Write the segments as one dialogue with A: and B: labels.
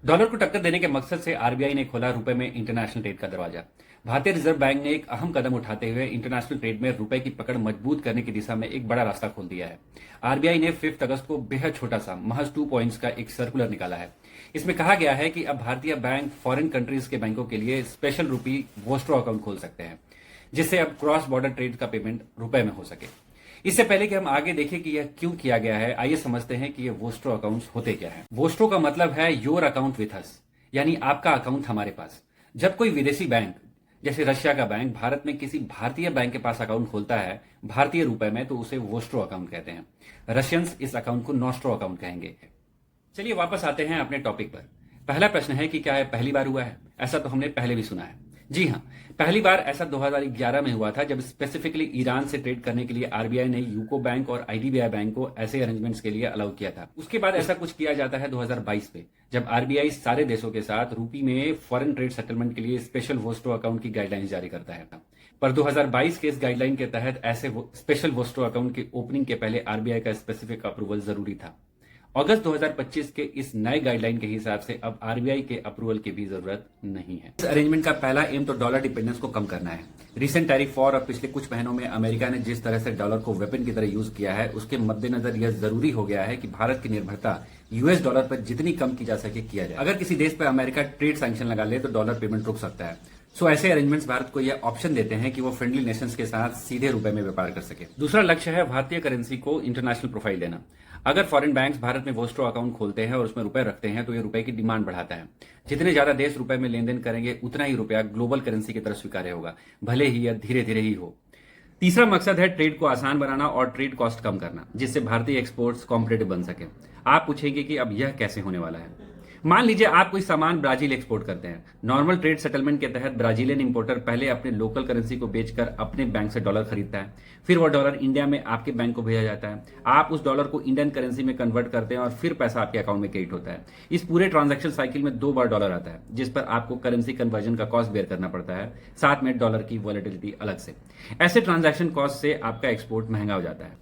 A: Dollar को टक्कर देने के मकसद से आरबीआई ने खोला रुपए में इंटरनेशनल ट्रेड का दरवाजा। भारतीय रिजर्व बैंक ने एक अहम कदम उठाते हुए इंटरनेशनल ट्रेड में रुपए की पकड़ मजबूत करने की दिशा में एक बड़ा रास्ता खोल दिया है। आरबीआई ने 5 अगस्त को बेहद छोटा सा महज 2 पॉइंट्स का एक सर्कुलर निकाला है। इसमें कहा गया है कि अब भारतीय बैंक फॉरेन कंट्रीज के बैंकों के लिए स्पेशल रुपी वोस्ट्रो अकाउंट खोल सकते हैं, जिससे अब क्रॉस बॉर्डर ट्रेड का पेमेंट रुपए में हो सके। इससे पहले कि हम आगे देखें कि यह क्यों किया गया है, आइए समझते हैं कि ये वोस्ट्रो अकाउंट्स होते क्या है। वोस्ट्रो का मतलब है योर अकाउंट विथ अस, यानी आपका अकाउंट हमारे पास। जब कोई विदेशी बैंक जैसे रशिया का बैंक भारत में किसी भारतीय बैंक के पास अकाउंट खोलता है भारतीय रुपए में, तो उसे वोस्ट्रो अकाउंट कहते हैं। रशियंस इस अकाउंट को नोस्ट्रो अकाउंट कहेंगे। चलिए वापस आते हैं अपने टॉपिक पर। पहला प्रश्न है कि क्या यह पहली बार हुआ है? ऐसा तो हमने पहले भी सुना है। जी हाँ, पहली बार ऐसा 2011 में हुआ था, जब स्पेसिफिकली ईरान से ट्रेड करने के लिए आरबीआई ने यूको बैंक और आईडीबीआई बैंक को ऐसे अरेंजमेंट्स के लिए अलाउ किया था। उसके बाद ऐसा कुछ किया जाता है 2022 में, जब आरबीआई सारे देशों के साथ रूपी में फॉरेन ट्रेड सेटलमेंट के लिए स्पेशल वोस्ट्रो अकाउंट की गाइडलाइंस जारी करता है। पर 2022 के इस गाइडलाइन के तहत ऐसे स्पेशल वोस्ट्रो अकाउंट की ओपनिंग के पहले आरबीआई का स्पेसिफिक अप्रूवल जरूरी था। अगस्त 2025 के इस नए गाइडलाइन के हिसाब से अब आरबीआई के अप्रूवल की भी जरूरत नहीं है। इस अरेंजमेंट का पहला एम तो डॉलर डिपेंडेंस को कम करना है। रिसेंट टैरिफ वॉर और पिछले कुछ महीनों में अमेरिका ने जिस तरह से डॉलर को वेपन की तरह यूज किया है, उसके मद्देनजर यह जरूरी हो गया है कि भारत की निर्भरता यूएस डॉलर पर जितनी कम की जा सके किया जाए। अगर किसी देश पर अमेरिका ट्रेड सैंक्शन लगा ले तो डॉलर पेमेंट रुक सकता है। सो ऐसे अरेंजमेंट्स भारत को यह ऑप्शन देते हैं कि वो फ्रेंडली नेशंस के साथ सीधे रुपए में व्यापार कर सके। दूसरा लक्ष्य है भारतीय करेंसी को इंटरनेशनल प्रोफाइल देना। अगर फॉरेन बैंक्स भारत में वोस्ट्रो अकाउंट खोलते हैं और उसमें रुपए रखते हैं तो ये रुपए की डिमांड बढ़ाता है। जितने ज्यादा देश रुपए में लेन देन करेंगे उतना ही रुपया ग्लोबल करेंसी की तरफ स्वीकार्य होगा, भले ही यह धीरे धीरे ही हो। तीसरा मकसद है ट्रेड को आसान बनाना और ट्रेड कॉस्ट कम करना, जिससे भारतीय एक्सपोर्ट्स कॉम्पिटेटिव बन सके। आप पूछेंगे कि अब यह कैसे होने वाला है। मान लीजिए आप कोई सामान ब्राजील एक्सपोर्ट करते हैं। नॉर्मल ट्रेड सेटलमेंट के तहत ब्राजीलियन इंपोर्टर पहले अपने लोकल करेंसी को बेचकर अपने बैंक से डॉलर खरीदता है, फिर वह डॉलर इंडिया में आपके बैंक को भेजा जाता है। आप उस डॉलर को इंडियन करेंसी में कन्वर्ट करते हैं और फिर पैसा आपके अकाउंट में क्रेडिट होता है। इस पूरे ट्रांजैक्शन साइकिल में 2 बार डॉलर आता है, जिस पर आपको करेंसी कन्वर्जन का कॉस्ट बेयर करना पड़ता है, साथ में डॉलर की वॉलेटिलिटी अलग से। ऐसे ट्रांजैक्शन कॉस्ट से आपका एक्सपोर्ट महंगा हो जाता है।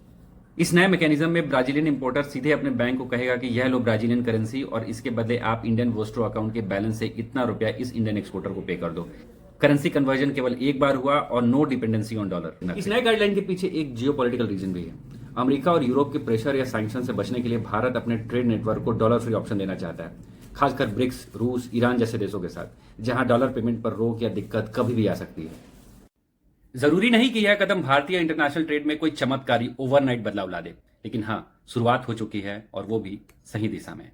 A: इस नए मैकेनिज्म में ब्राजीलियन इंपोर्टर सीधे अपने बैंक को कहेगा कि यह लो ब्राजीलियन करेंसी और इसके बदले आप इंडियन वोस्ट्रो अकाउंट के बैलेंस से इतना रुपया इस इंडियन एक्सपोर्टर को पे कर दो। करेंसी कन्वर्जन केवल एक बार हुआ और नो डिपेंडेंसी ऑन डॉलर। इस नए गाइडलाइन के पीछे एक जियोपॉलिटिकल रीजन भी है। अमेरिका और यूरोप के प्रेशर या सैंक्शन से बचने के लिए भारत अपने ट्रेड नेटवर्क को डॉलर फ्री ऑप्शन देना चाहता है, खासकर ब्रिक्स, रूस, ईरान जैसे देशों के साथ, जहां डॉलर पेमेंट पर रोक या दिक्कत कभी भी आ सकती है। जरूरी नहीं कि यह कदम भारतीय इंटरनेशनल ट्रेड में कोई चमत्कारी ओवरनाइट बदलाव ला दे, लेकिन हाँ, शुरुआत हो चुकी है और वो भी सही दिशा में।